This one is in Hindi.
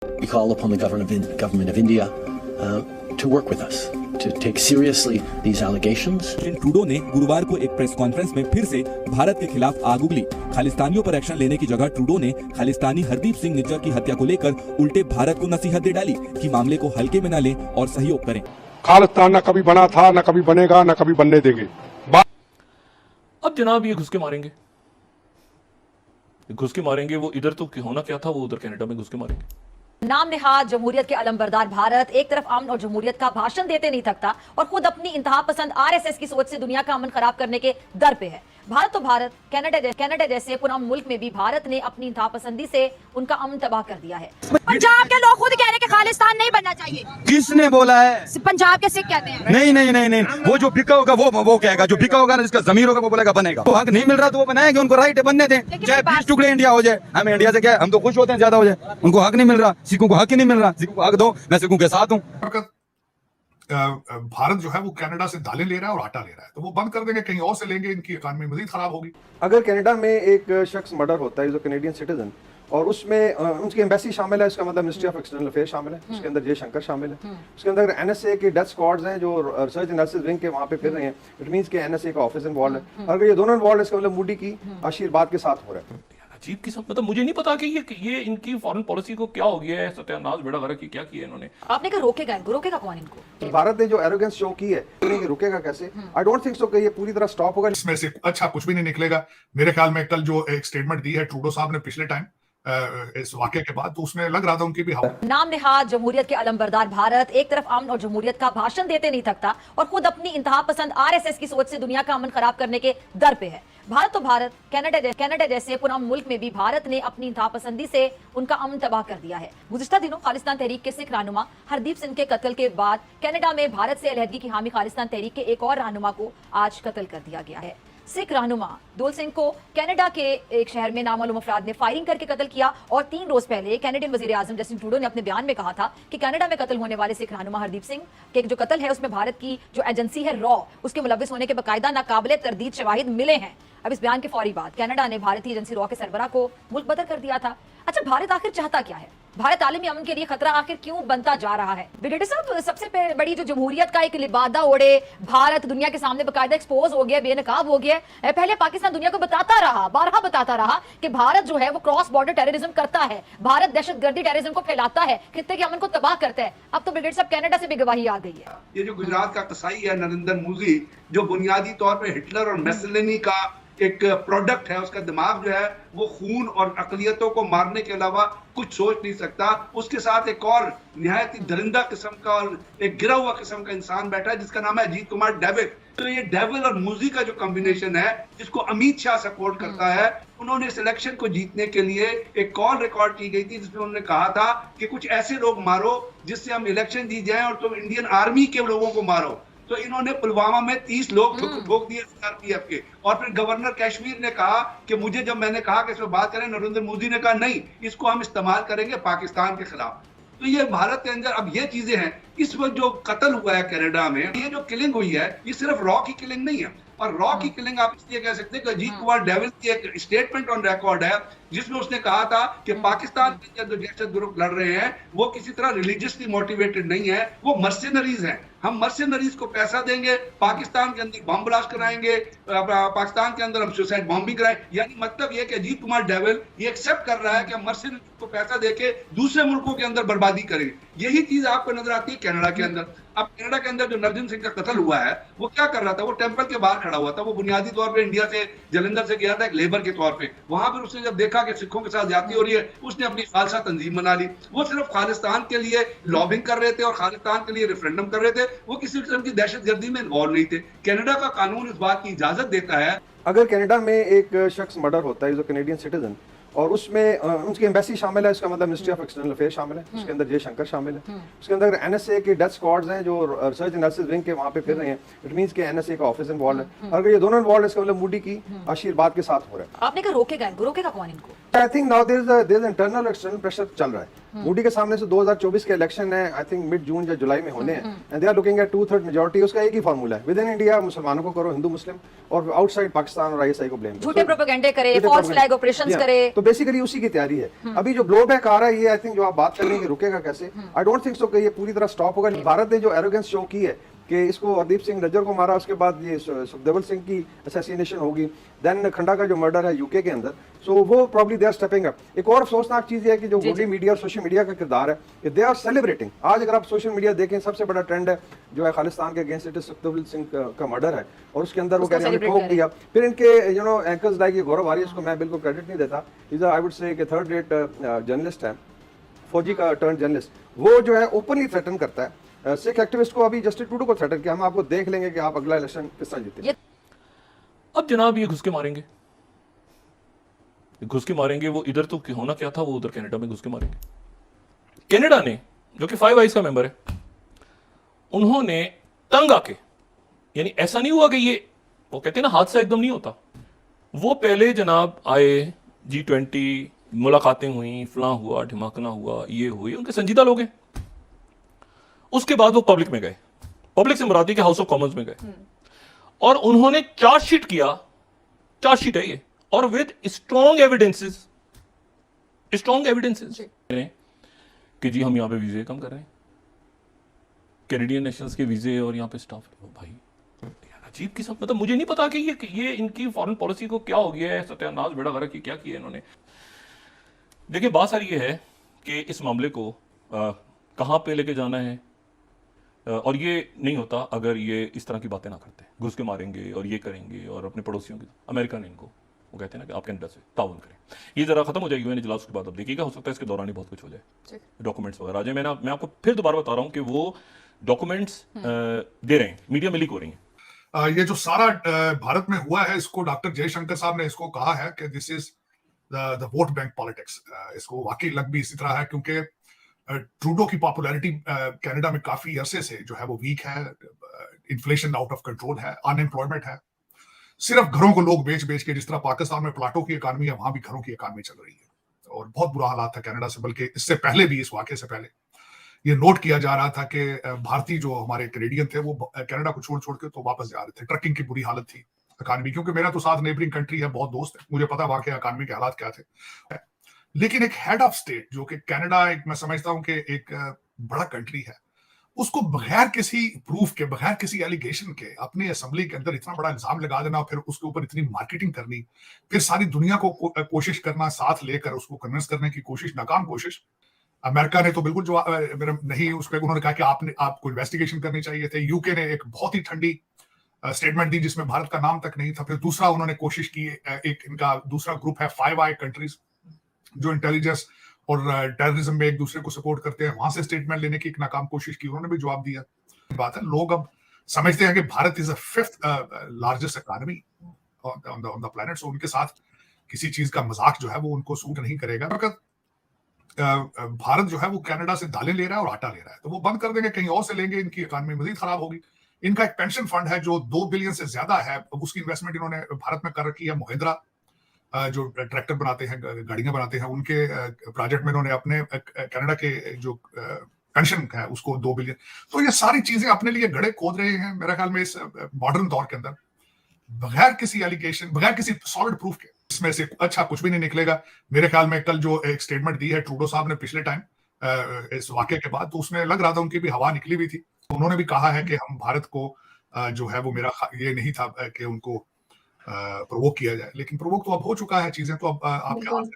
We call upon the government of India to work with us, to take seriously these allegations. Trudeau ने गुरुवार को एक प्रेस कॉन्फ्रेंस में फिर से भारत के खिलाफ आग उगली। खालिस्तानियों पर एक्शन लेने की जगह ट्रूडो ने खालिस्तानी हरदीप सिंह निज्जर की हत्या को लेकर उल्टे भारत को नसीहत दे डाली कि मामले को हल्के में न लें और सहयोग करें। खालिस्तान न कभी बना था, न कभी बनेगा, न कभी बनने देंगे। अब जनाब ये घुस के मारेंगे, वो इधर तो होना क्या था, वो उधर कनाडा में घुस के मारेंगे। नाम नेहाद जमहूरियत के अलमबरदार भारत एक तरफ अमन और जमहूरियत का भाषण देते नहीं थकता और खुद अपनी इंतहा पसंद आरएसएस की सोच से दुनिया का अमन खराब करने के दर पे है। भारत तो भारत, कनाडा जैसे पुराने मुल्क में भी भारत ने अपनी इंतहा पसंदी से उनका अमन तबाह कर दिया है। पंजाब के लोग खुद कह रहे हैं कि खालिस्तान नहीं बनना चाहिए। किसने बोला है? पंजाब के सिख कहते हैं। नहीं, वो जो बिका होगा वो कहेगा, जो बिका होगा ना, जिसका जमीर होगा वो बोलेगा बनेगा। वो हक नहीं मिल रहा तो वो बनाएंगे, उनको राइट है, बनने दें। चाहे 20 टुकड़े इंडिया हो जाए, हमें इंडिया से क्या है, हम तो खुश होते हैं ज्यादा हो जाए। उनको हक नहीं मिल रहा, सिखों को हक ही नहीं मिल रहा। सिखों को हक दो, मैं सिखों के साथ हूँ। भारत जो है वो कनाडा से दालें ले रहा है और आटा ले रहा है, तो वो बंद कर देंगे, कहीं और से लेंगे, इनकी इकॉनमी मजीद खराब होगी। अगर कनाडा में एक शख्स मर्डर होता है जो कैनेडियन सिटीजन और उसमें उनकी एम्बेसी शामिल है, इसका मतलब मिनिस्ट्री ऑफ एक्सटर्नल अफेयर शामिल है, उसके अंदर जयशंकर शामिल है, उसके अंदर एनएसए के डेथ स्क्वाड्स हैं जो रिसर्च एनालिसिस विंग के वहाँ पे फिर रहे हैं। इट मींस के एनएसए का ऑफिस इन्वॉल्व है। अगर ये दोनों इन्वॉल्व है, इसका मतलब मोदी की आशीर्वाद के साथ हो रहा है। अजीब किस्म, मतलब मुझे नहीं पता कि ये इनकी फॉरेन पॉलिसी को क्या हो गया है, सत्यानाश बेड़ा गर्क की क्या किया इन्होंने। आपने कहा रोकेगा कौन इनको? भारत ने जो एरोगेंस शो की है, रुकेगा कैसे? आई डोंट थिंक सो कि ये पूरी तरह स्टॉप होगा। इसमें से अच्छा कुछ भी नहीं निकलेगा मेरे ख्याल में। कल जो एक स्टेटमेंट दी है ट्रूडो साहब ने पिछले टाइम इस वाकये के बाद, तो उसमें लग रहा था उनकी भी हवा। नाम नेहाद जमहूरियत के अलमबरदार भारत एक तरफ अमन और जमहूरियत का भाषण देते नहीं थकता और खुद अपनी इंतहा पसंद आरएसएस की सोच से दुनिया का अमन खराब करने के दर पे है। भारत तो भारत, कनाडा जैसे पुराने मुल्क में भी भारत ने अपनी इंतहा पसंदी से उनका अमन तबाह कर दिया है। गुज़िश्ता दिनों खालिस्तान तहरीक के सिख रहनुमा हरदीप सिंह के कत्ल के बाद कनाडा में भारत से अलहदगी की हामी खालिस्तान तहरीक के एक और रहनुमा को आज कत्ल कर दिया गया है। सिख रहनुमा दोल सिंह को कनाडा के एक शहर में नामालूम अफराद ने फायरिंग करके कत्ल किया और 3 रोज पहले कैनेडियन वजीर आजम जस्टिन ट्रूडो ने अपने बयान में कहा था कि कनाडा में कत्ल होने वाले सिख रहनुमा हरदीप सिंह के जो कत्ल है उसमें भारत की जो एजेंसी है रॉ, उसके मुलविस होने के बाकायदा नाकाबिले तरदीद शवाहिद मिले हैं। अब इस बयान के फौरी बाद कनाडा ने भारतीय एजेंसी रॉ के सरबराह को मुल्क बदर कर दिया था। अच्छा, भारत आखिर चाहता क्या है? भारत आलमी अमन के लिए खतरा आखिर क्यों बनता जा रहा है? ब्रिगेडियर साहब, सबसे बड़ी जो जमहूरियत का एक लिबादा ओढ़े भारत दुनिया के सामने बाकायदा एक्सपोज हो गया, बेनकाब हो गया। पहले पाकिस्तान दुनिया को बारहा बताता रहा कि भारत जो है वो क्रॉस बॉर्डर टेररिज्म करता है, भारत दहशतगर्दी टेररिज्म को फैलाता है, खित्ते के अमन को तबाह करता है। अब तो ब्रिगेडियर साहब कनाडा से भी गवाही आ गई है। ये जो गुजरात का कसाई है नरेंद्र मोदी, जो बुनियादी तौर पर हिटलर और मेसलिनी का एक प्रोडक्ट है, उसका दिमाग जो है वो खून और अकलियतों को मारने के अलावा कुछ सोच नहीं सकता। उसके साथ एक और निहायत ही दरिंदा किस्म का और एक गिरा हुआ किस्म का इंसान बैठा है जिसका नाम है अजीत कुमार डेविल। तो ये डेविल और मूजी का जो कॉम्बिनेशन है, जिसको अमित शाह सपोर्ट करता है, उन्होंने इस इलेक्शन को जीतने के लिए एक कॉल रिकॉर्ड की गई थी जिसमें उन्होंने कहा था कि कुछ ऐसे लोग मारो जिससे हम इलेक्शन जीत जाएं और तुम इंडियन आर्मी के लोगों को मारो। तो इन्होंने पुलवामा में 30 लोग ठोक दिए सीआरपीएफ के। और फिर गवर्नर कश्मीर ने कहा कि मुझे, जब मैंने कहा कि इसमें बात करें, नरेंद्र मोदी ने कहा नहीं, इसको हम इस्तेमाल करेंगे पाकिस्तान के खिलाफ। तो ये भारत के अंदर अब ये चीजें हैं। इस वक्त जो कत्ल हुआ है कनाडा में, ये जो किलिंग हुई है, ये सिर्फ रॉ की किलिंग नहीं है। और रॉ की किलिंग आप इसलिए कह सकते हैं कि अजीत कुमार डेविल की एक स्टेटमेंट ऑन रिकॉर्ड है जिसमें उसने कहा था कि पाकिस्तान के अंदर जो दहशत ग्रुप लड़ रहे हैं वो किसी तरह रिलीजियसली मोटिवेटेड नहीं है, वो मर्सिनरीज हैं। हम मर्सिनरीज को पैसा देंगे, पाकिस्तान के अंदर बम ब्लास्ट कराएंगे, पाकिस्तान के अंदर हम सुसाइड बॉम्बिंग कराएं। यानी मतलब ये कि अजीत कुमार डेविल ये एक्सेप्ट कर रहा है कि हम मर्सिनरीज को पैसा देके दूसरे मुल्कों के अंदर बर्बादी करेंगे। यही चीज आपको नजर आती है कनाडा के अंदर। अब कनाडा के अंदर जो नवजोत सिंह का कत्ल हुआ है, वो क्या कर रहा था? वो टेंपल के बाहर खड़ा हुआ था। वो बुनियादी तौर पे इंडिया से, जलंधर से गया था एक लेबर के तौर पे। वहां पर उसने जब देखा कि सिखों के साथ ज्यादती हो रही है, उसने अपनी खालसा तंजीम बना ली। वो सिर्फ खालिस्तान के लिए लॉबिंग कर रहे थे और खालिस्तान के लिए रेफरेंडम कर रहे थे, वो किसी किस्म की दहशतगर्दी में इन्वॉल्व नहीं थे। कनाडा का कानून इस बात की इजाजत देता है। अगर कनाडा में एक शख्स मर्डर होता है जो कैनेडियन सिटीजन और उसमें उनकी एम्बेसी शामिल है, इसका मतलब मिनिस्ट्री ऑफ एक्सटर्नल अफेयर शामिल है, उसके अंदर जयशंकर शामिल है, उसके अंदर एनएसए के डेथ स्क्वाड्स हैं जो रिसर्च एनालिसिस विंग के वहाँ पे फिर रहे हैं। इट मींस के एनएसए का ऑफिस इन्वॉल्व है। अगर ये दोनों इन्वॉल्व है, इसका मतलब मोदी की आशीर्वाद के साथ हो रहा है। आपने कहा रोकेगा कौन इनको? I think now there is internal external pressure चल रहा है। मोदी के सामने से 2024 के इलेक्शन है, आई थिंक मिड जून या जुलाई में होने हैं, and they are looking at 2/3 majority. उसका एक ही फार्मूला है, विद इन इंडिया मुसलमानों को करो, हिंदू मुस्लिम, और आउटसाइड पाकिस्तान और आईएसआई को ब्लेम। झूठे प्रोपेगेंडे करे, फॉल्स फ्लैग ऑपरेशंस करे। तो बेसिकली उसी की तैयारी है। अभी जो ब्लो बैक आ रहा है, ये आई थिंक जो आप बात कर रहे हैं कि रुकेगा कैसे, आई डोंट थिंक सो कि ये पूरी तरह स्टॉप होगा। भारत ने जो एरोगेंस शो की है कि इसको हरदीप सिंह नज्जर को मारा, उसके बाद ये सुखदेवल सिंह की असैसिनेशन होगी, देन खंडा का जो मर्डर है यूके के अंदर, सो वो probably they are stepping up. एक और अफसोसनाक चीज है कि जो गोदी मीडिया और सोशल मीडिया का किरदार है कि दे आर सेलिब्रेटिंग। आज अगर आप सोशल मीडिया देखें, सबसे बड़ा ट्रेंड है जो है खालिस्तान के अगेंस्ट इट सुखदेवल सिंह का मर्डर है, और उसके अंदर वो कह रहे हैं ठोक दिया। फिर इनके एंकर्स लाइक गौरव आर्य, इसको मैं बिल्कुल क्रेडिट नहीं देता, is I would say third rate journalist है, फौजी का टर्न जर्नलिस्ट, वो जो है ओपनली थ्रेटन करता है सिख एक्टिविस्ट को। अभी जस्टिस टूडू को थ्रेटन किया, हम आपको देख लेंगे कि आप अगला इलेक्शन किस तरह जीते। अब जनाब ये घुस के मारेंगे, घुस के मारेंगे। वो इधर तो होना क्या था, वो उधर कनाडा में घुस के मारेंगे। कनाडा ने, जो कि फाइव आइज का मेंबर है, उन्होंने तंग आके, यानी ऐसा नहीं हुआ कि ये, वो कहते हैं ना हादसा एकदम नहीं होता, वो पहले जनाब आए, G20 मुलाकातें हुई, फलां हुआ, ढिमाकना हुआ, ये हुई, उनके संजीदा लोग हैं। उसके बाद वो पब्लिक में गए, पब्लिक से मुराद के हाउस ऑफ कॉमन्स में गए, और उन्होंने चार्जशीट किया, चार्जशीट है ये, और विद स्ट्रॉन्ग एविडेंसेस कि जी हम यहाँ पे वीजे कम कर रहे हैं, कैनेडियन नेशनल्स के वीजे और यहाँ पे स्टाफ। भाई अजीब किस्म, मतलब मुझे नहीं पता कि ये इनकी फॉरेन पॉलिसी को क्या हो गया है, सत्यानाश बेड़ा गर्क की क्या किया इन्होंने। देखिए बात सारी ये है कि इस मामले को कहाँ पे लेके जाना है, और ये नहीं होता अगर ये इस तरह की बातें ना करते, घुस के मारेंगे और ये करेंगे, और अपने पड़ोसियों की, अमेरिका ने इनको, वो कहते हैं ना कि आप कनाडा से ताउन करें। ये जरा खत्म हो जाएगी यूएन इजलास के बाद, अब देखिएगा, हो सकता है इसके दौरान ही बहुत कुछ हो जाए, डॉक्यूमेंट्स वगैरह आ जाए। मैं आपको फिर दोबारा बता रहा हूँ कि वो डॉक्यूमेंट्स दे रहे हैं, मीडिया में लीक हो रही हैं। ये जो सारा भारत में हुआ है, इसको डॉक्टर जयशंकर साहब ने इसको कहा है कि this is the vote bank politics. इसको वाकई लग भी इसी तरह है, क्योंकि ट्रूडो की पॉपुलैरिटी कनाडा में काफी अरसे से जो है वो वीक है, इन्फ्लेशन आउट ऑफ कंट्रोल है, अनएम्प्लॉयमेंट है, सिर्फ घरों को लोग बेच बेच के, जिस तरह पाकिस्तान में प्लाटों की इकानमी है, वहां भी घरों की इकानमी चल रही है, और बहुत बुरा हालात था कनाडा से। बल्कि इससे पहले भी, इस वाकये से पहले ये नोट किया जा रहा था कि भारतीय जो हमारे कैनेडियन थे वो कनाडा को छोड़ छोड़ के तो वापस जा रहे थे। ट्रकिंग की बुरी हालत थी इकानमी, क्योंकि मेरा तो साथ नेबरिंग कंट्री है, बहुत दोस्त है, मुझे पता वाकई इकानमी के हालात क्या थे। लेकिन एक हेड ऑफ स्टेट जो कि कनाडा, एक मैं समझता हूं कि एक बड़ा कंट्री है, उसको बगैर किसी प्रूफ के, बगैर किसी एलिगेशन के अपनी असेंबली के अंदर इतना बड़ा इल्जाम लगा देना, फिर उसके ऊपर इतनी मार्केटिंग करनी, फिर सारी दुनिया को कोशिश करना, साथ लेकर उसको कन्विंस करने की कोशिश, नाकाम कोशिश। अमेरिका ने तो बिल्कुल जवाब नहीं, उस पर उन्होंने कहा कि आपको इन्वेस्टिगेशन करनी चाहिए थे। यूके ने एक बहुत ही ठंडी स्टेटमेंट दी जिसमें भारत का नाम तक नहीं था। फिर दूसरा उन्होंने कोशिश की, एक इनका दूसरा ग्रुप है फाइव आई कंट्रीज जो इंटेलिजेंस और टेररिज्म में एक दूसरे को सपोर्ट करते हैं, वहां से स्टेटमेंट लेने की एक नाकाम कोशिश की, उन्होंने भी जवाब दिया। बात है, लोग अब समझते हैं कि Bharat is the fifth largest economy on the planet, so उनके साथ किसी चीज का मजाक जो है वो उनको सूट नहीं करेगा। भारत जो है वो कनाडा से दालें ले रहा है और आटा ले रहा है, तो वो बंद कर देंगे, कहीं और से लेंगे, इनकी इकोनॉमी मजीद खराब होगी। इनका एक पेंशन फंड है जो 2 बिलियन से ज्यादा है, उसकी इन्वेस्टमेंट इन्होंने भारत में कर रखी है। महिंद्रा जो ट्रैक्टर बनाते हैं, गाड़ियां बनाते हैं, उनके प्रोजेक्ट में इन्होंने अपने कनाडा के जो पेंशन है उसको 2 बिलियन। तो ये सारी चीजें अपने लिए गड़े खोद रहे हैं मेरे ख्याल में इस मॉडर्न दौर के अंदर, बगैर किसी एलिगेशन, बगैर किसी सॉलिड प्रूफ के। इसमें से अच्छा कुछ भी नहीं निकलेगा मेरे ख्याल में। कल जो एक स्टेटमेंट दी है ट्रूडो साहब ने पिछले टाइम इस वाकये के बाद, तो उसमें लग रहा था उनकी भी हवा निकली हुई थी। उन्होंने भी कहा है कि हम भारत को जो है वो, मेरा ये नहीं था कि उनको प्रोवोक किया जाए, लेकिन प्रोवोक तो अब हो चुका है, चीजें तो अब आपके हाथ